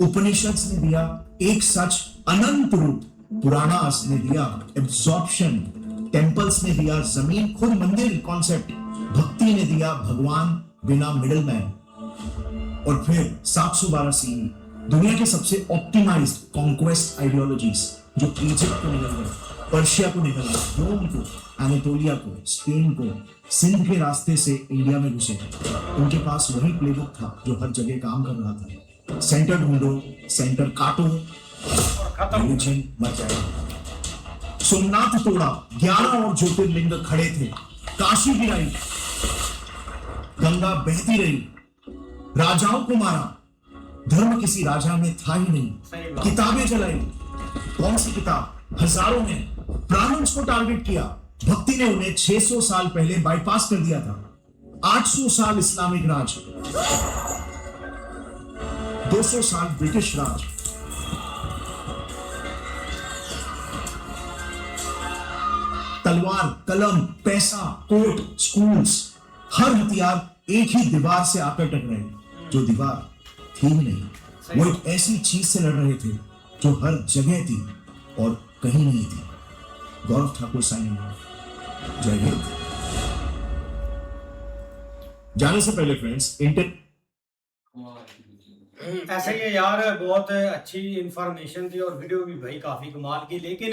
उपनिषद ने दिया एक सच अनंत रूप, पुराणास ने दिया एब्जॉर्प्शन, टेंपल्स ने दिया जमीन खुद मंदिर कॉन्सेप्ट, भक्ति ने दिया भगवान बिना मिडलमैन। और फिर 712 सीई दुनिया के सबसे ऑप्टिमाइज्ड कॉन्क्वेस्ट आइडियोलॉजीज जो इजिप्ट को निकल गए, पर्शिया को निकल गए, रोम को, एनाटोलिया को, स्पेन को, सिंध के रास्ते से इंडिया में घुसे। उनके पास वही प्लेबुक था जो हर जगह काम कर रहा था, सेंटर ढूंढो, सेंटर काटो, रिलीजन मर जाएगा। सोमनाथ तोड़ा, 11 और ज्योतिर्लिंग खड़े थे, काशी गिराई, गंगा बहती रही, राजाओं को मारा, धर्म किसी राजा में था ही नहीं, किताबें जलाई, कौन सी किताब? हजारों ने ब्राह्मण्स को टारगेट किया, भक्ति ने उन्हें 600 साल पहले बाईपास कर दिया था। 800 साल इस्लामिक राज, 200 साल ब्रिटिश राज, तलवार, कलम, पैसा, कोर्ट, स्कूल्स, हर हथियार एक ही दीवार से आकर टकराए, जो दीवार थी ही नहीं। वो एक ऐसी चीज से लड़ रहे थे जो हर जगह थी और कहीं नहीं थी। गौरव ठाकुर साइन, जय हिंद। जाने से पहले फ्रेंड्स, ऐसे ही यार बहुत अच्छी इंफॉर्मेशन थी और वीडियो भी भाई काफी कमाल की। लेकिन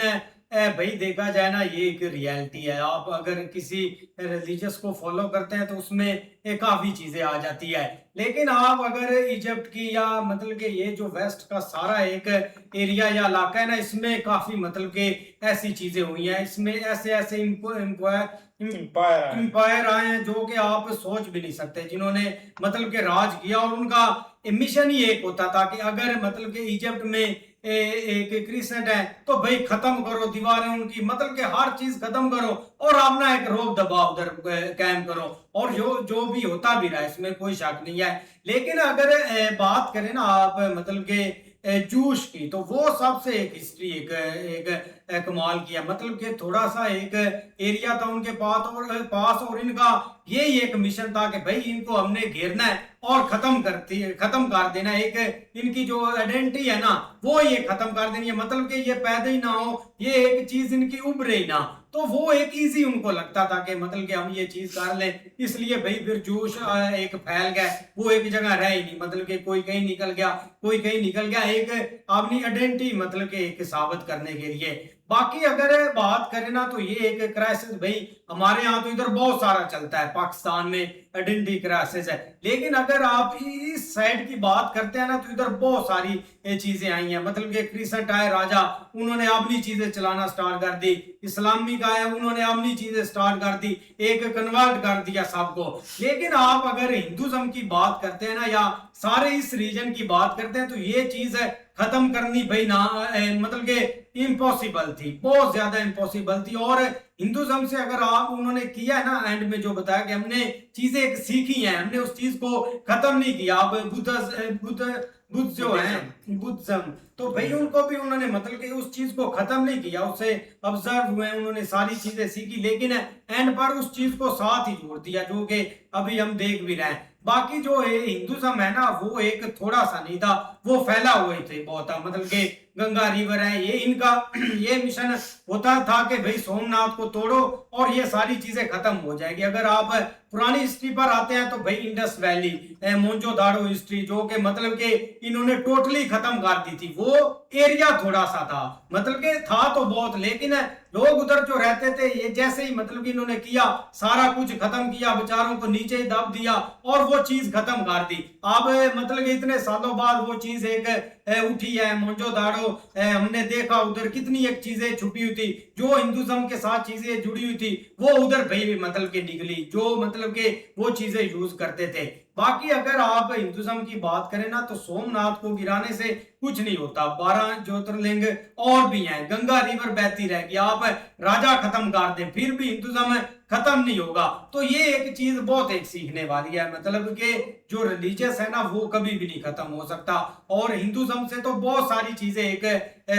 भाई देखा जाए ना, ये एक रियलिटी है। आप अगर किसी रिलीजियस को फॉलो करते हैं तो उसमें काफी चीजें आ जाती है। लेकिन आप अगर इजिप्ट की या मतलब कि ये जो वेस्ट का सारा एक एरिया या इलाका है ना, इसमें काफी मतलब कि ऐसी चीजें हुई हैं, इसमें ऐसे ऐसे इंपायर आए हैं जो कि आप सोच भी नहीं सकते, जिन्होंने मतलब कि राज किया। और उनका मिशन ही एक होता था कि अगर मतलब कि इजिप्ट में एक क्रिसेंट है तो भाई खत्म करो, दीवारें उनकी मतलब कि हर चीज खत्म करो और अपना एक रोब दबाव उधर कायम करो। और जो भी होता भी रहा, इसमें कोई शक नहीं है। लेकिन अगर बात करें ना आप मतलब कि जूश की, तो वो सबसे एक हिस्ट्री एक कमाल किया। मतलब कि थोड़ा सा एक एरिया था उनके पास और इनका यही एक मिशन था कि भाई इनको हमने घेरना है और खत्म कर देना है। एक इनकी जो आइडेंटिटी है ना वो ये खत्म कर देनी है। मतलब कि ये पैदा ही ना हो, ये एक चीज इनकी उभरे ही ना, तो वो एक इजी उनको लगता था कि मतलब कि हम ये चीज कर लें। इसलिए भाई फिर जोश एक फैल गया, वो एक जगह रह ही नहीं। मतलब कि कोई कहीं निकल गया, कोई कहीं निकल गया, एक अपनी आइडेंटिटी मतलब कि एक साबित करने के लिए। बाकी अगर बात करें ना तो ये एक क्राइसिस भाई हमारे यहाँ तो इधर बहुत सारा चलता है, पाकिस्तान में आइडेंटिटी क्राइसिस है। लेकिन अगर आप इस साइड की बात करते हैं ना तो इधर बहुत सारी ये चीजें आई हैं। मतलब कि क्रिसेंट आए राजा, उन्होंने अपनी चीजें चलाना स्टार्ट कर दी। इस्लामिक आए, उन्होंने अपनी चीजें स्टार्ट कर दी, एक कन्वर्ट कर दिया सबको। लेकिन आप अगर हिंदुज्म की बात करते हैं ना या सारे इस रीजन की बात करते हैं तो ये चीज है खत्म करनी भाई ना मतलब कि इम्पॉसिबल थी, बहुत ज्यादा इम्पॉसिबल थी। और हिंदुज्म से अगर आप उन्होंने किया है ना एंड में जो बताया कि हमने चीजें एक सीखी हैं, हमने उस चीज को खत्म नहीं किया। अब बुद्ध जो है बुद्धिज्म, तो भाई उनको भी उन्होंने मतलब कि उस चीज को खत्म नहीं किया, उससे ऑब्जर्व हुए, उन्होंने सारी चीजें सीखी, लेकिन एंड पर उस चीज को साथ ही जोड़ दिया जो कि अभी हम देख भी रहे हैं। बाकी जो हिंदुज्म है ना वो एक थोड़ा सा नहीं था, वो फैला हुए थे बहुत। मतलब कि गंगा रिवर है, ये इनका ये मिशन होता था कि भाई सोमनाथ को तोड़ो और ये सारी चीजें खत्म हो जाएगी। अगर आप पुरानी हिस्ट्री पर आते हैं तो भाई इंडस वैली, मोहनजोदाड़ो हिस्ट्री, जो कि मतलब कि इन्होंने टोटली खत्म कर दी थी। वो एरिया थोड़ा सा था, मतलब कि था तो बहुत, लेकिन लोग उधर जो रहते थे ये जैसे ही मतलब कि इन्होंने किया सारा कुछ खत्म किया, बेचारों को नीचे ही दब दिया और वो चीज खत्म कर दी। अब मतलब कि इतने सालों बाद वो चीज एक उठी है, मोहनजोदाड़ो हमने देखा उधर कितनी एक चीजें छुपी हुई थी, जो हिंदुज्म के साथ चीजें जुड़ी हुई थी वो उधर भाई मतलब कि निकली, जो मतलब कि वो चीजें यूज करते थे। बाकी अगर आप हिंदुज्म की बात करें ना तो सोमनाथ को गिराने से कुछ नहीं होता, 12 ज्योतिर्लिंग और भी हैं, गंगा रिवर बहती रहेगी, आप राजा खत्म कर दें फिर भी हिंदुज्म खत्म नहीं होगा। तो ये एक चीज बहुत एक सीखने वाली है, मतलब कि जो रिलीजियस है ना वो कभी भी नहीं खत्म हो सकता। और हिंदुज्म से तो बहुत सारी चीजें एक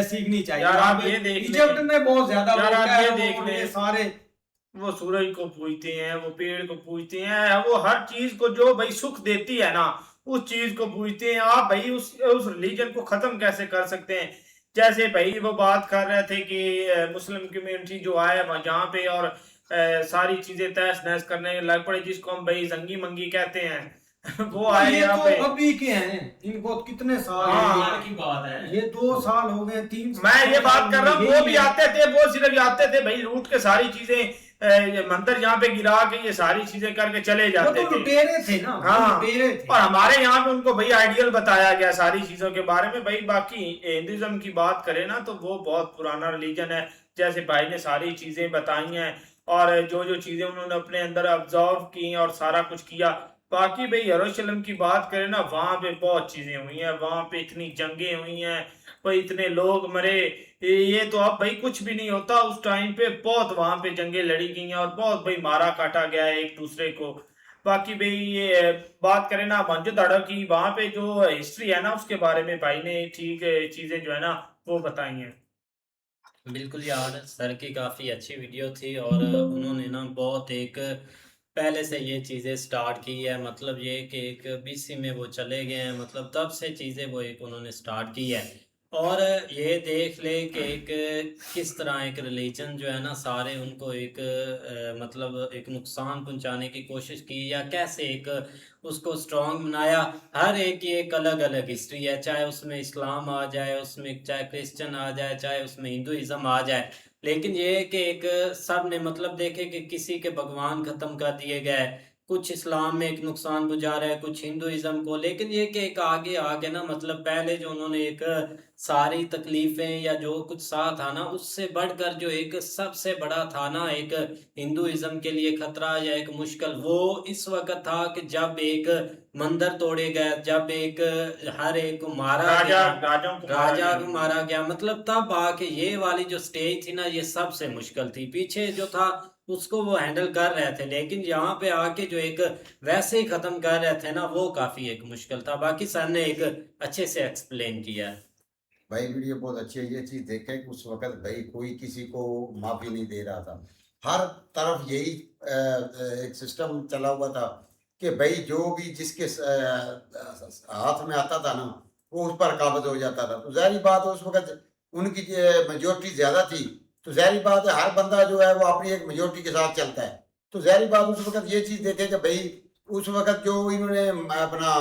सीखनी चाहिए। यार आप ये देख लें, इजिप्ट में बहुत ज्यादा यार आप है, ये देख और ये लें, सारे वो सूरज को पूजते हैं, वो पेड़ को पूजते हैं, वो हर चीज को जो भाई सुख देती है ना उस चीज को पूजते हैं। आप भाई उस रिलीजन को खत्म कैसे कर सकते हैं? जैसे भाई वो बात कर रहे थे कि मुस्लिम कम्युनिटी जो आए वहाँ जहाँ पे और सारी चीजें तहस नहस करने लग पड़े, जिसको हम भाई जंगी मंगी कहते हैं वो आए ये यहाँ तो पे। अभी के हैं, इनको कितने साल हाँ, की बात है, ये 2 साल हो गए, 3 मैं ये बात कर रहा हूँ, वो भी है। आते थे, वो सिर्फ आते थे भाई लूट के सारी चीजें ये मंदिर यहाँ पे गिरा के ये सारी चीजें करके चले वो जाते तो थे। लुटेरे थे ना, हाँ, लुटेरे थे। और हमारे यहाँ पे उनको भाई आइडियल बताया गया सारी चीजों के बारे में। भाई बाकी हिंदुज्म की बात करें ना तो वो बहुत पुराना रिलीजन है, जैसे भाई ने सारी चीजें बताई हैं और जो जो चीजें उन्होंने अपने अंदर ऑब्जर्व की और सारा कुछ किया। बाकी भाई यरूशलेम की बात करें ना, वहां पे बहुत चीजें हुई हैं, वहां पे इतनी जंगें हुई हैं, भाई इतने लोग मरे, ये तो अब भाई कुछ भी नहीं होता। उस टाइम पे बहुत वहां पे जंगें लड़ी गई हैं और बहुत भाई मारा काटा गया है एक दूसरे को। बाकी भाई ये बात करें ना मोहनजोदड़ो की, वहां पे जो हिस्ट्री है ना उसके बारे में भाई ने ठीक चीजें जो है ना वो बताई हैं। बिल्कुल यार, सर की काफ़ी अच्छी वीडियो थी और उन्होंने ना बहुत एक पहले से ये चीज़ें स्टार्ट की है। मतलब ये कि एक बीसी में वो चले गए हैं, मतलब तब से चीज़ें वो एक उन्होंने स्टार्ट की है। और ये देख ले कि एक किस तरह एक रिलीजन जो है ना सारे उनको एक मतलब एक नुकसान पहुंचाने की कोशिश की या कैसे एक उसको स्ट्रांग बनाया। हर एक की एक अलग अलग हिस्ट्री है, चाहे उसमें इस्लाम आ जाए, उसमें चाहे क्रिश्चियन आ जाए, चाहे उसमें हिंदुइज्म आ जाए। लेकिन ये है कि एक सब ने मतलब देखे कि किसी के भगवान खत्म कर दिए गए, कुछ इस्लाम में एक नुकसान बुझा रहा है, कुछ हिंदुइज्म को। लेकिन ये कि एक आगे आगे ना मतलब पहले जो उन्होंने एक सारी तकलीफें या जो कुछ सा था ना उससे बढ़कर जो एक सबसे बड़ा था ना एक हिंदुइज्म के लिए खतरा या एक मुश्किल, वो इस वक्त था कि जब एक मंदिर तोड़े गए, जब एक हर एक को मारा गया, राजा को मारा गया। मतलब तब आके ये वाली जो स्टेज थी ना ये सबसे मुश्किल थी। पीछे जो था उसको वो हैंडल कर रहे थे, लेकिन यहाँ पे आके जो एक वैसे ही खत्म कर रहे थे ना वो काफी एक मुश्किल था। बाकी सर ने एक अच्छे से एक्सप्लेन किया है। भाई वीडियो बहुत अच्छी है। ये चीज देखें कि उस वक्त भाई कोई किसी को माफी नहीं दे रहा था, हर तरफ यही एक सिस्टम चला हुआ था कि भाई जो भी जिसके हाथ में आता था ना वो उस पर काबज हो जाता था। तो जाहिर बात है उस वक्त उनकी मेजोरिटी ज्यादा थी, तो जाहिर बात है हर बंदा जो है वो अपनी एक मेजोरिटी के साथ चलता है। तो जाहिर बात उस वक्त ये चीज देखे कि भाई उस वक्त जो इन्होंने अपना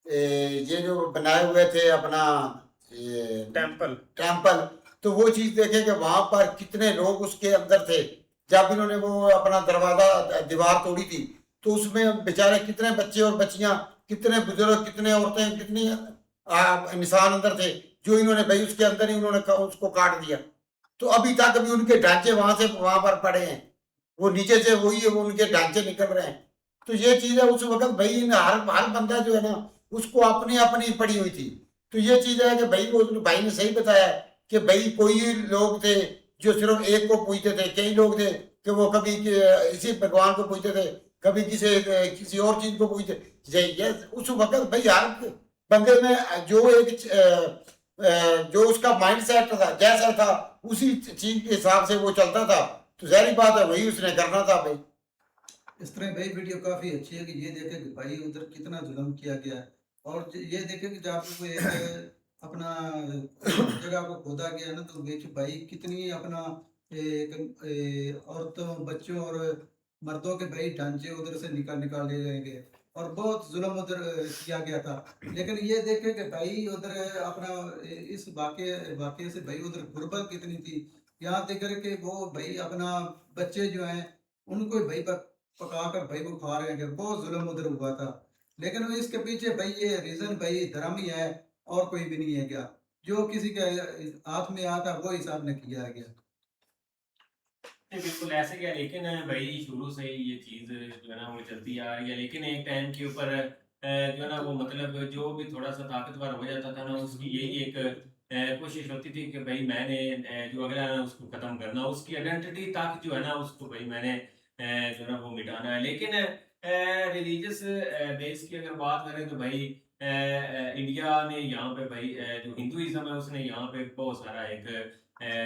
ये जो बनाए हुए थे अपना टेम्पल टेम्पल, तो वो चीज देखे कि वहां पर कितने लोग उसके अंदर थे। जब इन्होंने वो अपना दरवाजा दीवार तोड़ी थी तो उसमें बेचारे कितने बच्चे और बच्चियां, कितने बुजुर्ग, कितने औरतें, कितनी इंसान अंदर थे, जो इन्होंने भाई उसके अंदर ही उन्होंने उसको काट दिया। तो अभी तक भी उनके ढांचे वहां से वहां पर पड़े हैं, वो नीचे से वही है, वो उनके ढांचे निकल रहे हैं। तो ये चीज है उस वक्त भाई हर बंदा जो है ना उसको अपनी अपनी पड़ी हुई थी। तो ये चीज है कि भाई वो भाई ने सही बताया कि भाई कोई लोग थे जो सिर्फ एक को पूजते थे, कई लोग थे कि वो कभी इसी भगवान को पूजते थे, कभी किसी और चीज को पूजते। ये उस वक्त भाई हर बंदे में जो एक जो उसका माइंड सेट था जैसा था उसी चीज के हिसाब से वो चलता था। तो जाहिर बात है वही उसने करना था भाई। इस तरह भाई वीडियो काफी अच्छी है कि ये देखे कि भाई उधर कितना जुल्म किया गया है, और ये देखे कि जब को एक अपना जगह को खोदा गया ना तो बीच भाई कितनी अपना औरतों, बच्चों और मर्दों के भाई ढांचे उधर से निकाले गए और बहुत जुल्म उधर किया गया था। लेकिन ये देखे कि भाई उधर अपना इस वाक़े से भाई उधर गुर्बत कितनी थी, यहाँ देकर के वो भाई अपना बच्चे जो हैं उनको भाई पका कर भाई वो खा रहे हैं, बहुत जुल्म उधर हुआ था। लेकिन इसके पीछे भाई ये रीजन भाई धर्म ही है और कोई भी नहीं है क्या, जो किसी के हाथ में आता वो हिसाब ने किया है क्या। नहीं, बिल्कुल ऐसे क्या, लेकिन भाई शुरू से ही ये चीज़ जो है ना वो चलती आ रही है। लेकिन एक टाइम के ऊपर जो है ना वो मतलब जो भी थोड़ा सा ताकतवर हो जाता था ना उसकी यही एक कोशिश होती थी कि भाई मैंने जो अगला है ना उसको ख़त्म करना, उसकी आइडेंटिटी तक जो है ना उसको भाई मैंने जो है ना वो मिटाना है। लेकिन रिलीजियस बेस की अगर बात करें तो भाई इंडिया ने यहाँ पे भाई जो हिंदुइज्म है उसने यहाँ पे बहुत सारा एक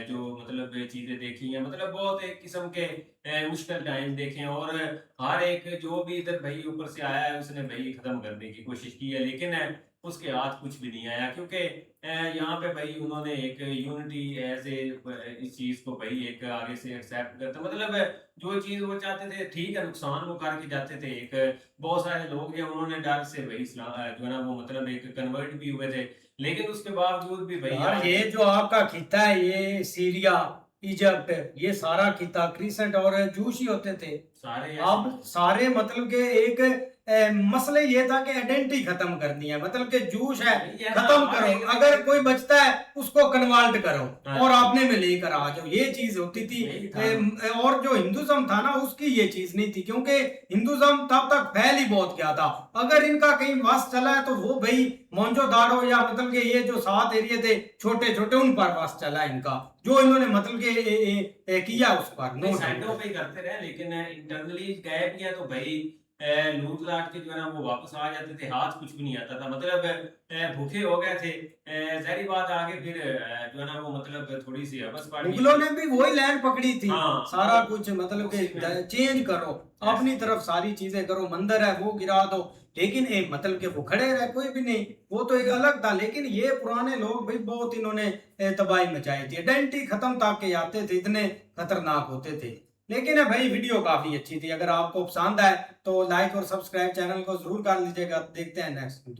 जो मतलब चीज़ें देखी हैं, मतलब बहुत एक किस्म के मुश्किल टाइम देखे हैं, और हर एक जो भी इधर भाई ऊपर से आया है उसने भाई ख़त्म करने की कोशिश की है। लेकिन उसके हाथ कुछ भी नहीं आया, क्योंकि यहाँ पे भाई उन्होंने एक यूनिटी एज ए इस चीज़ को भाई एक आगे से एक्सेप्ट करते, मतलब जो चीज़ वो चाहते थे ठीक है नुकसान वो करके जाते थे। एक बहुत सारे लोग जो उन्होंने डर से भाई जो है ना वो मतलब एक कन्वर्ट भी हुए थे, लेकिन उसके बावजूद भी भाई यार ये जो आपका खिता है ये सीरिया, इजिप्ट, ये सारा खिता क्रिसेंट और जूश ही होते थे। सारे अब सारे मतलब के एक मसले ये था कि आइडेंटिटी खत्म करनी है, मतलब कि जूश है खत्म करो, अगर कोई बचता है उसको कन्वर्ट करो और अपने में लेकर आ जाओ, ये चीज होती थी। और जो हिंदुज्म था ना उसकी ये चीज नहीं थी, क्योंकि हिंदुज्म तब तक फैल ही बहुत गया था। अगर इनका कहीं वश चला है तो वो भाई मोहनजोदाड़ो या मतलब के ये जो 7 एरिया थे छोटे छोटे उन पर वश चला है इनका, जो इन्होंने मतलब के किया उस पर नो साइडों पे करते रहे, लेकिन इंटरनली गए भी है तो भाई लूट लाट के जो है ना वो वापस आ जाते थे, हाथ कुछ भी नहीं आता था, मतलब भूखे हो गए थे। जाहिर बात आगे फिर जो है ना वो मतलब थोड़ी सी हवस पड़ गई, मुगलों ने भी वही लैंड पकड़ी थी। हाँ, सारा कुछ मतलब के चेंज करो, अपनी तरफ सारी चीजें करो, मंदिर है वो गिरा दो, लेकिन एक मतलब के वो खड़े रहे कोई भी नहीं, वो तो एक अलग था। लेकिन ये पुराने लोग भाई बहुत इन्होंने तबाही मचाई थी, आइडेंटिटी खत्म तक के आते थे, इतने खतरनाक होते थे। लेकिन है भाई वीडियो काफी अच्छी थी, अगर आपको पसंद आए तो लाइक और सब्सक्राइब चैनल को जरूर कर लीजिएगा। देखते हैं नेक्स्ट वीडियो।